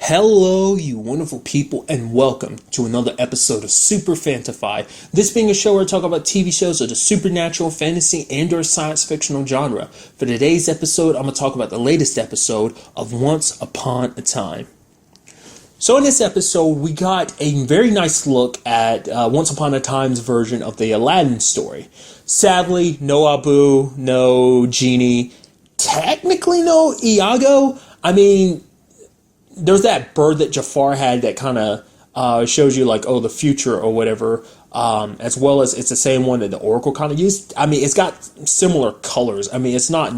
Hello, you wonderful people, and welcome to another episode of Super-Fanta-Fi. This being a show where I talk about TV shows of the supernatural, fantasy, and/or science fictional genre. For today's episode, I'm going to talk about the latest episode of Once Upon a Time. So in this episode, we got a very nice look at Once Upon a Time's version of the Aladdin story. Sadly, no Abu, no Genie, technically no Iago. I mean, there's that bird that Jafar had that kind of shows you like, oh, the future or whatever, as well as it's the same one that the Oracle kind of used. I mean, it's got similar colors. I mean, it's not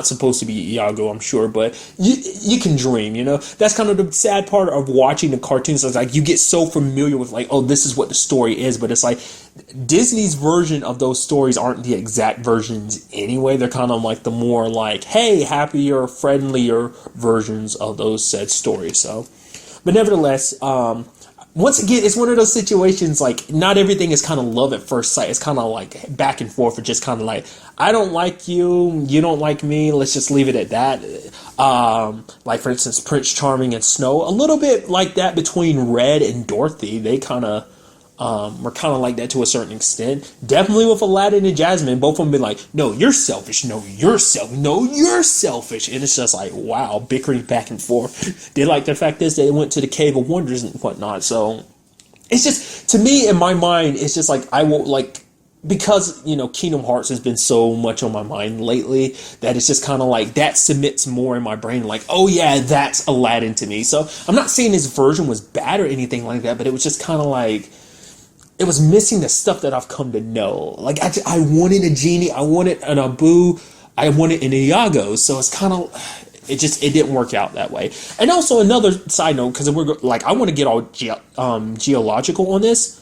supposed to be Iago, I'm sure, but you can dream, you know? That's kind of the sad part of watching the cartoons. It's like you get so familiar with like, oh, this is what the story is, but it's like Disney's version of those stories aren't the exact versions anyway. They're kind of like the more like, hey, happier, friendlier versions of those said stories. So, but nevertheless, once again, it's one of those situations like not everything is kind of love at first sight. It's kind of like back and forth, or just kind of like, I don't like you, you don't like me. Let's just leave it at that. Like for instance, Prince Charming and Snow, a little bit like that between Red and Dorothy. They kind of were kind of like that to a certain extent. Definitely with Aladdin and Jasmine, both of them been like, no, you're selfish. No, you're selfish. No, you're selfish. And it's just like, wow, bickering back and forth. They like the fact is they went to the Cave of Wonders and whatnot. So it's just, to me, in my mind, it's just like, I won't like, because, you know, Kingdom Hearts has been so much on my mind lately that it's just kind of like that submits more in my brain. Like, oh yeah, that's Aladdin to me. So I'm not saying his version was bad or anything like that, but it was just kind of like, it was missing the stuff that I've come to know. Like, I wanted a Genie, I wanted an Abu, I wanted an Iago. So it's kind of, it didn't work out that way. And also another side note, because we're like, I want to get all geological on this.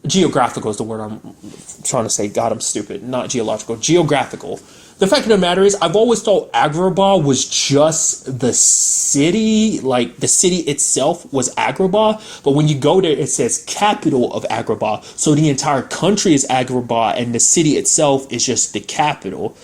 Geographical is the word I'm trying to say. God, I'm stupid. Not geological, geographical. The fact of the matter is, I've always thought Agrabah was just the city, like the city itself was Agrabah. But when you go there, it says capital of Agrabah. So the entire country is Agrabah and the city itself is just the capital.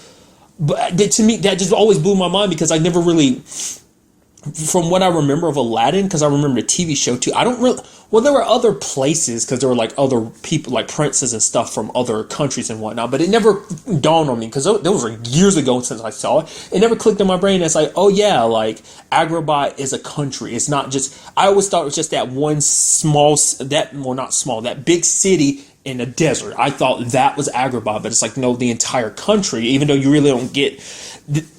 But to me, that just always blew my mind because I never really, from what I remember of Aladdin, because I remember the TV show too, I don't really, well, there were other places because there were like other people, like princes and stuff from other countries and whatnot, but it never dawned on me because those were years ago since I saw it. It never clicked in my brain. It's like, oh yeah, like Agrabah is a country. It's not just, I always thought it was just that one that big city in a desert. I thought that was Agrabah, but it's like, no, the entire country, even though you really don't get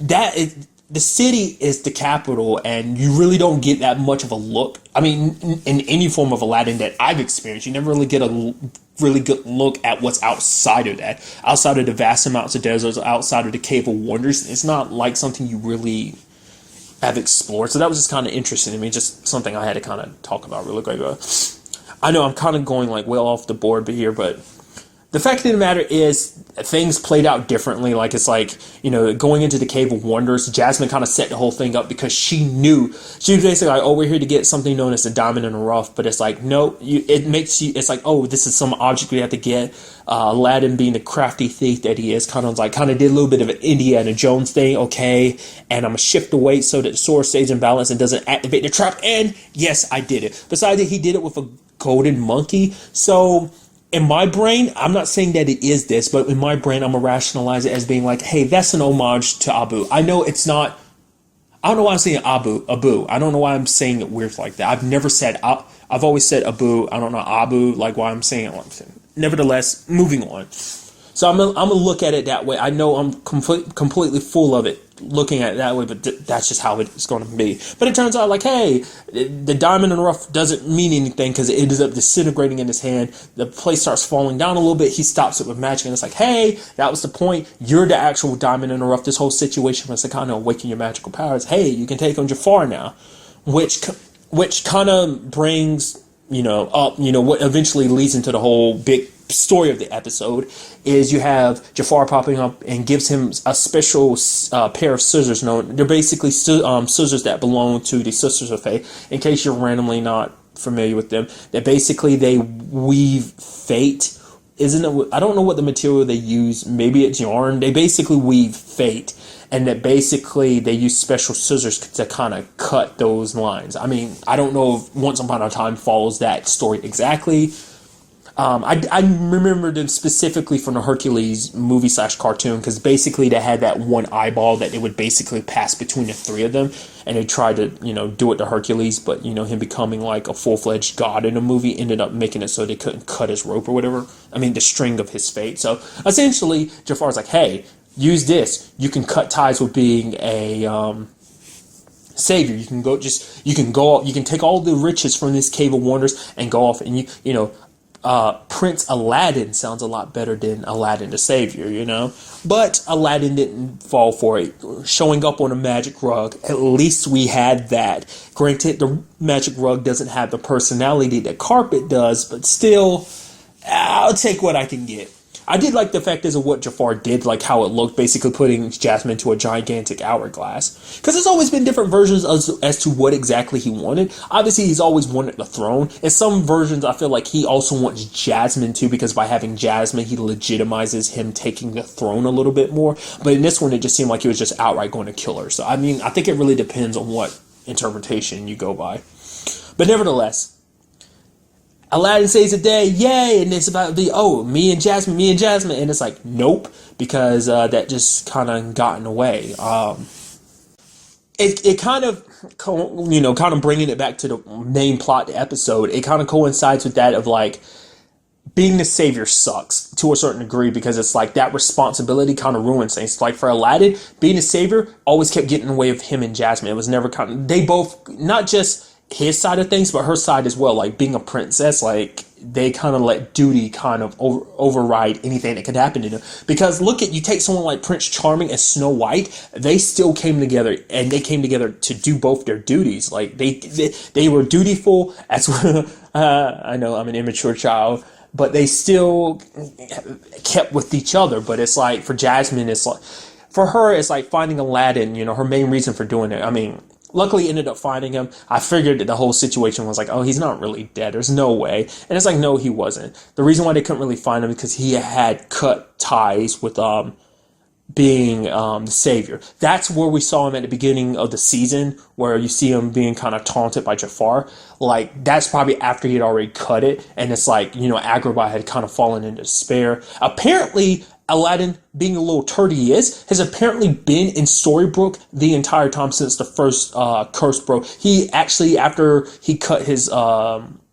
that. The city is the capital, and you really don't get that much of a look. I mean, in any form of Aladdin that I've experienced, you never really get a really good look at what's outside of that. Outside of the vast amounts of deserts, outside of the Cave of Wonders, it's not like something you really have explored. So that was just kind of interesting to me, just something I had to kind of talk about really quick. I know I'm kind of going like well off the board here, but the fact of the matter is things played out differently. Like, it's like, you know, going into the Cave of Wonders, Jasmine kind of set the whole thing up because she knew. She was basically like, oh, we're here to get something known as the diamond in the rough. But it's like, no, it's like, oh, this is some object we have to get. Aladdin, being the crafty thief that he is, kind of did a little bit of an Indiana Jones thing. Okay, and I'm going to shift the weight so that the sword stays in balance and doesn't activate the trap. And yes, I did it. Besides that, he did it with a golden monkey. So in my brain, I'm not saying that it is this, but in my brain, I'm going to rationalize it as being like, hey, that's an homage to Abu. I know it's not, I don't know why I'm saying Abu. I don't know why I'm saying it weird like that. I've never said, I've always said Abu. I don't know Abu, like why I'm saying it. Nevertheless, moving on. So I'm gonna look at it that way. I know I'm completely full of it, looking at it that way, but that's just how it's going to be. But it turns out like, hey, the diamond in the rough doesn't mean anything because it ends up disintegrating in his hand. The place starts falling down a little bit. He stops it with magic, and it's like, hey, that was the point. You're the actual diamond in the rough. This whole situation was to kind of awaken your magical powers. Hey, you can take on Jafar now, which kind of brings, you know, up, you know, what eventually leads into the whole big story of the episode is you have Jafar popping up and gives him a special pair of scissors. They're basically scissors that belong to the Sisters of Fate. In case you're randomly not familiar with them, that basically they weave fate isn't it? I don't know what the material they use. Maybe it's yarn. They basically weave fate, and that basically they use special scissors to kind of cut those lines. I mean, I don't know if Once Upon a Time follows that story exactly. I remember them specifically from the Hercules movie / cartoon, because basically they had that one eyeball that they would basically pass between the three of them, and they tried to, do it to Hercules, but, him becoming like a full-fledged god in the movie ended up making it so they couldn't cut his rope or whatever. I mean, the string of his fate. So essentially, Jafar's like, hey, use this. You can cut ties with being a, savior. You can take all the riches from this cave of wonders and go off and Prince Aladdin sounds a lot better than Aladdin the Savior, But Aladdin didn't fall for it. Showing up on a magic rug, at least we had that. Granted, the magic rug doesn't have the personality that carpet does, but still, I'll take what I can get. I did like the fact of what Jafar did, like how it looked, basically putting Jasmine into a gigantic hourglass. Because there's always been different versions as to what exactly he wanted. Obviously, he's always wanted the throne. In some versions, I feel like he also wants Jasmine too, because by having Jasmine, he legitimizes him taking the throne a little bit more. But in this one, it just seemed like he was just outright going to kill her. So, I mean, I think it really depends on what interpretation you go by. But nevertheless, Aladdin saves the day, yay, and it's about me and Jasmine, and it's like, nope, because that just kind of got in the way. It kind of, kind of bringing it back to the main plot episode, it kind of coincides with that of like, being the savior sucks to a certain degree, because it's like that responsibility kind of ruins things. Like for Aladdin, being a savior always kept getting in the way of him and Jasmine. It was never they both, not just his side of things, but her side as well. Like being a princess, like they kind of let duty kind of override anything that could happen to them. Because you take someone like Prince Charming and Snow White, they still came together, and they came together to do both their duties. Like they were dutiful as I know I'm an immature child, but they still kept with each other. But it's like for Jasmine, it's like for her, it's like finding Aladdin. Her main reason for doing it. I mean, luckily, ended up finding him. I figured that the whole situation was like, oh, he's not really dead. There's no way. And it's like, no, he wasn't. The reason why they couldn't really find him is because he had cut ties with being the savior. That's where we saw him at the beginning of the season, where you see him being kind of taunted by Jafar. Like, that's probably after he had already cut it. And it's like, Agrabah had kind of fallen into despair. Apparently, Aladdin, being a little turd he is, has apparently been in Storybrooke the entire time since the first curse broke. He actually, after he cut his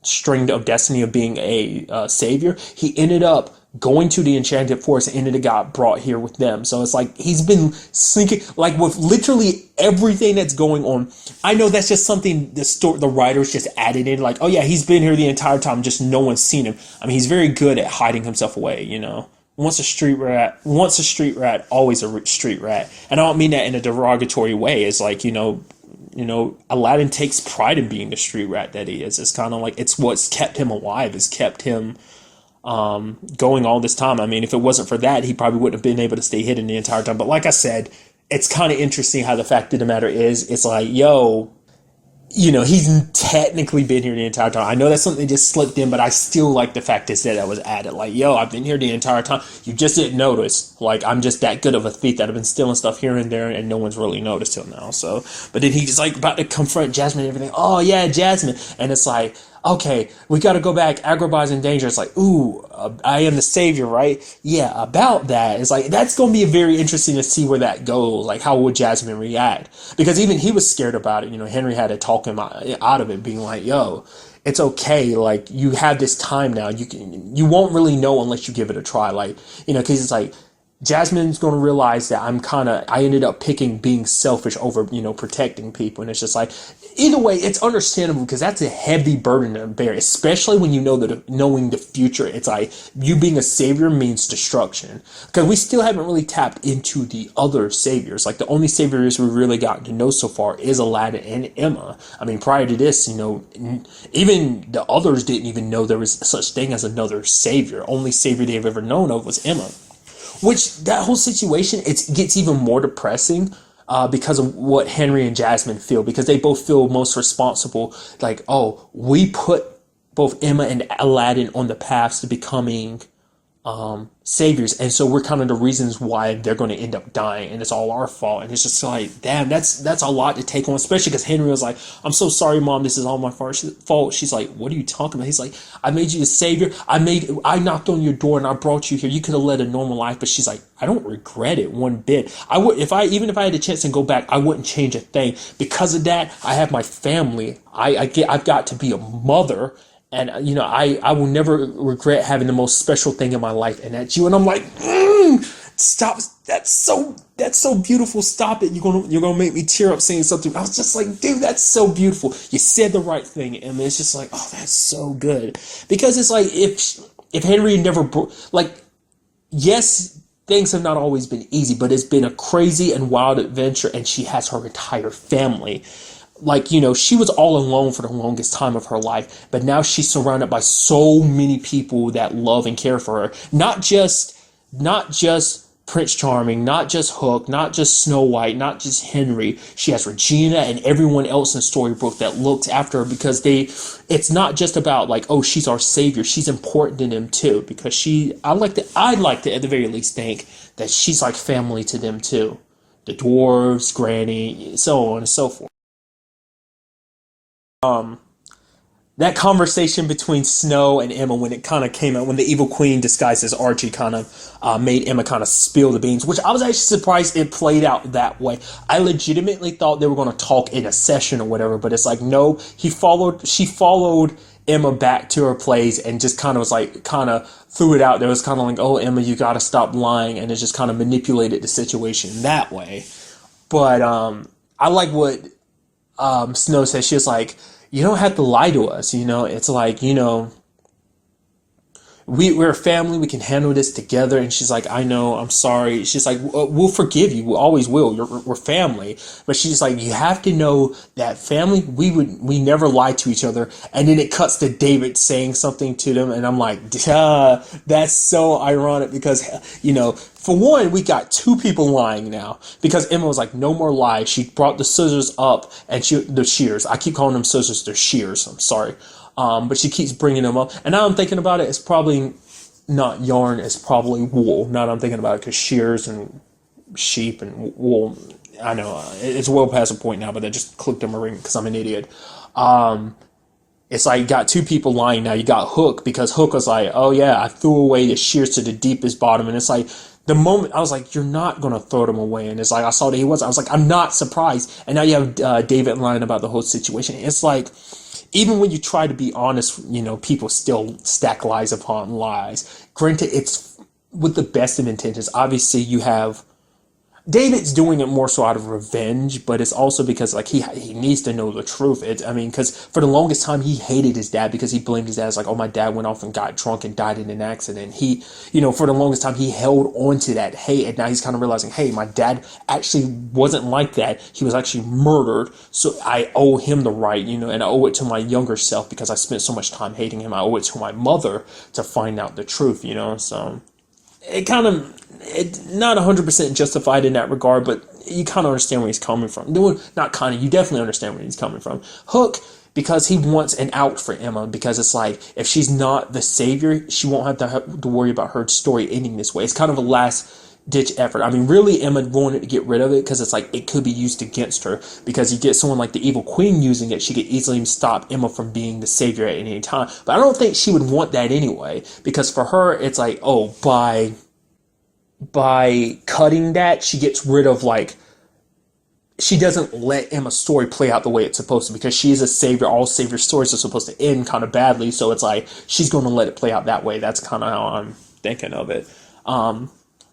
string of destiny of being a savior, he ended up going to the Enchanted Forest and ended up got brought here with them. So it's like he's been sneaking, like with literally everything that's going on. I know that's just something the writers just added in, like, oh yeah, he's been here the entire time, just no one's seen him. I mean, he's very good at hiding himself away, Once a street rat, always a street rat. And I don't mean that in a derogatory way. It's like, Aladdin takes pride in being the street rat that he is. It's kind of like, it's what's kept him alive, it's kept him going all this time. I mean, if it wasn't for that, he probably wouldn't have been able to stay hidden the entire time. But like I said, it's kind of interesting how the fact of the matter is, it's like, he's technically been here the entire time. I know that's something that just slipped in, but I still like the fact that was added. Like, I've been here the entire time. You just didn't notice. Like, I'm just that good of a thief that I've been stealing stuff here and there, and no one's really noticed till now. So, but then he's like about to confront Jasmine and everything. Oh yeah, Jasmine. And it's like, okay, we got to go back. Agrabah's in danger. It's like, ooh, I am the savior, right? Yeah, about that. It's like, that's going to be very interesting to see where that goes. Like, how would Jasmine react? Because even he was scared about it. Henry had to talk him out of it, being like, it's okay. Like, you have this time now. You won't really know unless you give it a try. Like, because it's like, Jasmine's going to realize that I ended up picking being selfish over, protecting people. And it's just like, either way, it's understandable, because that's a heavy burden to bear, especially when knowing the future. It's like, you being a savior means destruction, because we still haven't really tapped into the other saviors. Like, the only saviors we've really gotten to know so far is Aladdin and Emma. I mean, prior to this, even the others didn't even know there was such thing as another savior. Only savior they've ever known of was Emma. Which, that whole situation, it gets even more depressing because of what Henry and Jasmine feel, because they both feel most responsible. Like, oh, we put both Emma and Aladdin on the paths to becoming saviors, and so we're kind of the reasons why they're going to end up dying, and it's all our fault. And it's just like, damn, that's a lot to take on, especially because Henry was like, I'm so sorry, Mom, this is all my fault. She's like, what are you talking about? He's like, I made you a savior. I knocked on your door and I brought you here. You could have led a normal life. But she's like, I don't regret it one bit. I would, even if I had a chance to go back, I wouldn't change a thing. Because of that, I have my family. I've got to be a mother. And, I will never regret having the most special thing in my life, and that's you. And I'm like, stop. That's so beautiful. Stop it. You're gonna make me tear up saying something. I was just like, dude, that's so beautiful. You said the right thing. And it's just like, oh, that's so good. Because it's like, if Henry never, yes, things have not always been easy, but it's been a crazy and wild adventure. And she has her entire family. She was all alone for the longest time of her life, but now she's surrounded by so many people that love and care for her. Not just Prince Charming, not just Hook, not just Snow White, not just Henry. She has Regina and everyone else in Storybrooke that looks after her, because it's not just about like, oh, she's our savior. She's important to them too, because I'd like to at the very least think that she's like family to them too. The dwarves, Granny, so on and so forth. That conversation between Snow and Emma, when it kind of came out, when the evil queen disguised as Archie kind of made Emma kind of spill the beans, which I was actually surprised it played out that way. I legitimately thought they were going to talk in a session or whatever, but it's like, no, she followed Emma back to her place and just kind of was like, kind of threw it out there. It was kind of like, oh, Emma, you got to stop lying, and it just kind of manipulated the situation that way. But I like what Snow says. She was like, you don't have to lie to us, it's like, we're a family, we can handle this together. And she's like, I know, I'm sorry. She's like, we'll forgive you, we always will, we're family. But she's like, you have to know that family, we never lie to each other. And then it cuts to David saying something to them, and I'm like, duh, that's so ironic, because for one, we got two people lying now, because Emma was like, no more lies. She brought the scissors up, and the shears. I keep calling them scissors. They're shears. I'm sorry. But she keeps bringing them up. And now I'm thinking about it, it's probably not yarn. It's probably wool. Now that I'm thinking about it, because shears and sheep and wool, I know it's well past a point now, but that just clicked in my ring because I'm an idiot. It's like you got two people lying now. You got Hook, because Hook was like, oh yeah, I threw away the shears to the deepest bottom. And it's like, the moment I was like, you're not going to throw them away. And it's like, I saw that he was. I was like, I'm not surprised. And now you have David lying about the whole situation. It's like, even when you try to be honest, people still stack lies upon lies. Granted, it's with the best of intentions. Obviously, you have David's doing it more so out of revenge, but it's also because like he needs to know the truth. Because for the longest time he hated his dad, because he blamed his dad. It's like, oh, my dad went off and got drunk and died in an accident. He, for the longest time he held on to that hate, and now he's kind of realizing, hey, my dad actually wasn't like that. He was actually murdered, so I owe him the right, and I owe it to my younger self because I spent so much time hating him. I owe it to my mother to find out the truth, so. It's not 100% justified in that regard, but you kind of understand where he's coming from. Not kind of, you definitely understand where he's coming from. Hook, because he wants an out for Emma, because it's like, if she's not the savior, she won't have to worry about her story ending this way. It's kind of a last ditch effort. Really, Emma wanted to get rid of it because it's like it could be used against her, because you get someone like the evil queen using it, she could easily stop Emma from being the savior at any time. But I don't think she would want that anyway, because for her it's like, oh, by cutting that, she gets rid of, like, she doesn't let Emma's story play out the way it's supposed to, because she is a savior. All savior stories are supposed to end kind of badly, so it's like she's going to let it play out that way. That's kind of how I'm thinking of it.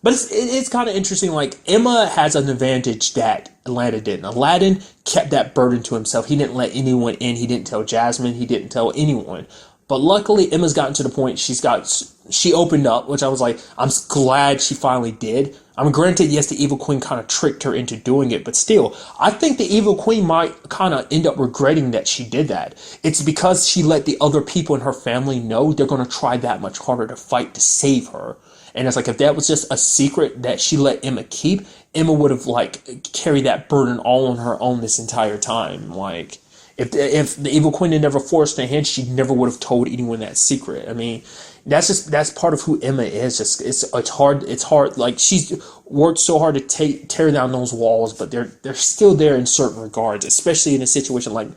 But it's kind of interesting. Like, Emma has an advantage that Aladdin didn't. Aladdin kept that burden to himself. He didn't let anyone in. He didn't tell Jasmine. He didn't tell anyone. But luckily, Emma's gotten to the point she opened up, which I was like, I'm glad she finally did. Granted, yes, the evil queen kind of tricked her into doing it, but still, I think the evil queen might kind of end up regretting that she did that. It's because she let the other people in her family know they're going to try that much harder to fight to save her. And it's like, if that was just a secret that she let Emma keep, Emma would have, like, carried that burden all on her own this entire time. Like, If the evil queen had never forced her hand, she never would have told anyone that secret. I mean, that's part of who Emma is. Just it's hard. Like, she's worked so hard to tear down those walls, but they're still there in certain regards, especially in a situation like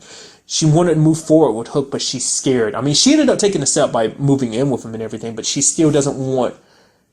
she wanted to move forward with Hook, but she's scared. I mean, she ended up taking a step by moving in with him and everything, but she still doesn't want.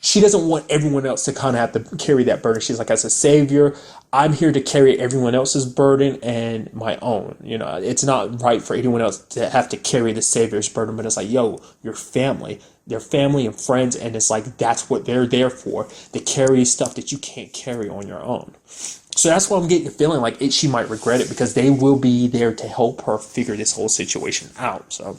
She doesn't want everyone else to kind of have to carry that burden. She's like, as a savior, I'm here to carry everyone else's burden and my own. You know, it's not right for anyone else to have to carry the savior's burden, but it's like, yo, your family. They're family and friends, and it's like, that's what they're there for, to carry stuff that you can't carry on your own. So that's why I'm getting the feeling like she might regret it, because they will be there to help her figure this whole situation out. So.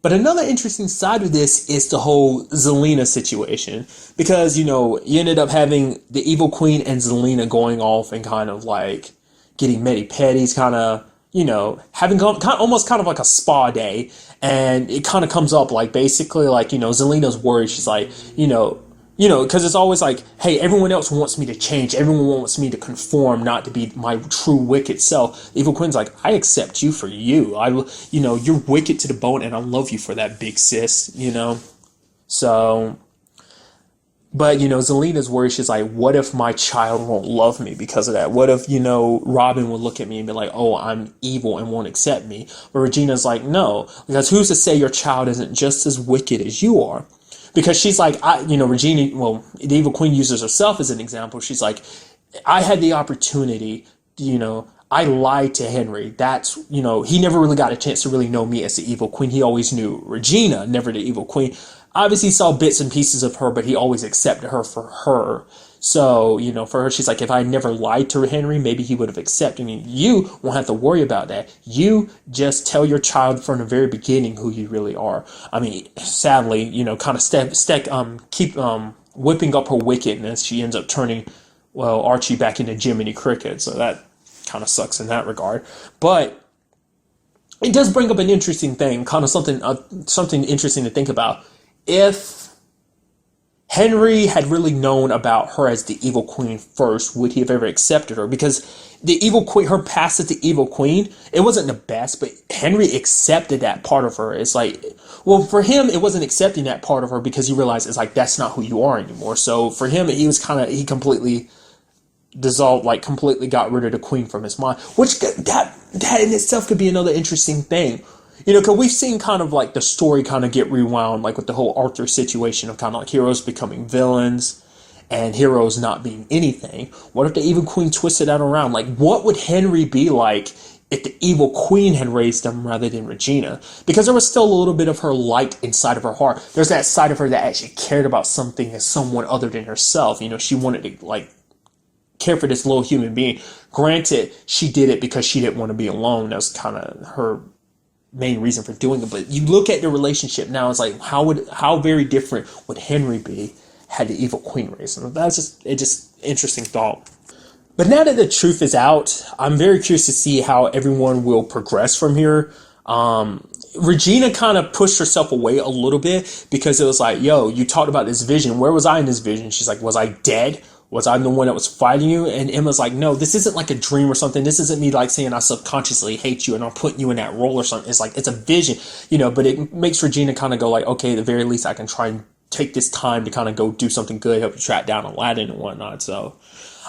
But another interesting side of this is the whole Zelena situation, because, you know, you ended up having the evil queen and Zelena going off and kind of like getting mani-pedis, kind of, you know, having almost kind of like a spa day. And it kind of comes up like, basically, like, you know, Zelena's worried. She's like, because it's always like, hey, everyone else wants me to change. Everyone wants me to conform, not to be my true wicked self. The evil queen's like, I accept you for you. You're wicked to the bone, and I love you for that, big sis, you know? So, but, you know, Zelena's worried. She's like, what if my child won't love me because of that? What if, you know, Robin will look at me and be like, oh, I'm evil and won't accept me? But Regina's like, no, because who's to say your child isn't just as wicked as you are? Because she's like, Regina, well, the evil queen uses herself as an example. She's like, I had the opportunity, I lied to Henry. That's, he never really got a chance to really know me as the evil queen. He always knew Regina, never the evil queen. Obviously, he saw bits and pieces of her, but he always accepted her for her. So, for her, she's like, if I never lied to Henry, maybe he would have accepted me. You won't have to worry about that. You just tell your child from the very beginning who you really are. I mean, sadly, kind of keep whipping up her wickedness. She ends up turning, Archie back into Jiminy Cricket. So that kind of sucks in that regard. But it does bring up an interesting thing, kind of something interesting to think about. If Henry had really known about her as the evil queen first, would he have ever accepted her? Because the evil queen, her past as the evil queen, it wasn't the best, but Henry accepted that part of her. It's like, well, for him, it wasn't accepting that part of her because he realized it's like, that's not who you are anymore. So for him, he completely dissolved, like completely got rid of the queen from his mind, which that in itself could be another interesting thing. Because we've seen kind of like the story kind of get rewound, like with the whole Arthur situation of kind of like heroes becoming villains and heroes not being anything. What if the evil queen twisted that around? Like, what would Henry be like if the evil queen had raised him rather than Regina? Because there was still a little bit of her light inside of her heart. There's that side of her that actually cared about something as someone other than herself. She wanted to like care for this little human being. Granted, she did it because she didn't want to be alone. That was kind of her main reason for doing it. But you look at the relationship now, it's like, how very different would Henry be had the evil queen raised him? That's just interesting thought. But now that the truth is out, I'm very curious to see how everyone will progress from here. Regina kind of pushed herself away a little bit because it was like, yo, you talked about this vision. Where was I in this vision? She's like, was I dead? Was I the one that was fighting you? And Emma's like, no, this isn't like a dream or something. This isn't me like saying I subconsciously hate you and I'm putting you in that role or something. It's like, it's a vision, but it makes Regina kind of go like, okay, at the very least I can try and take this time to kind of go do something good, help you track down Aladdin and whatnot. So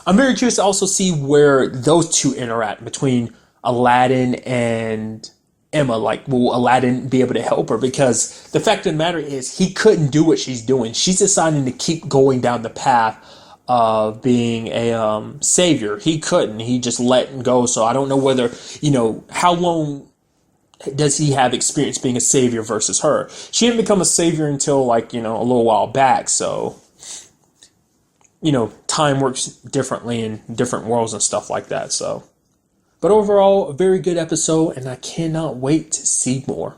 I'm very curious to also see where those two interact between Aladdin and Emma. Like, will Aladdin be able to help her? Because the fact of the matter is he couldn't do what she's doing. She's deciding to keep going down the path of being a savior. He couldn't. He just let go. So I don't know whether, how long does he have experience being a savior versus her? She didn't become a savior until a little while back. So, time works differently in different worlds and stuff like that. So, but overall, a very good episode, and I cannot wait to see more.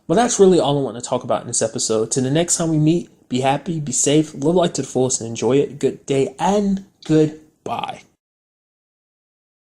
Well, that's really all I want to talk about in this episode. Till the next time we meet, be happy, be safe, live life to the fullest, and enjoy it. Good day and goodbye.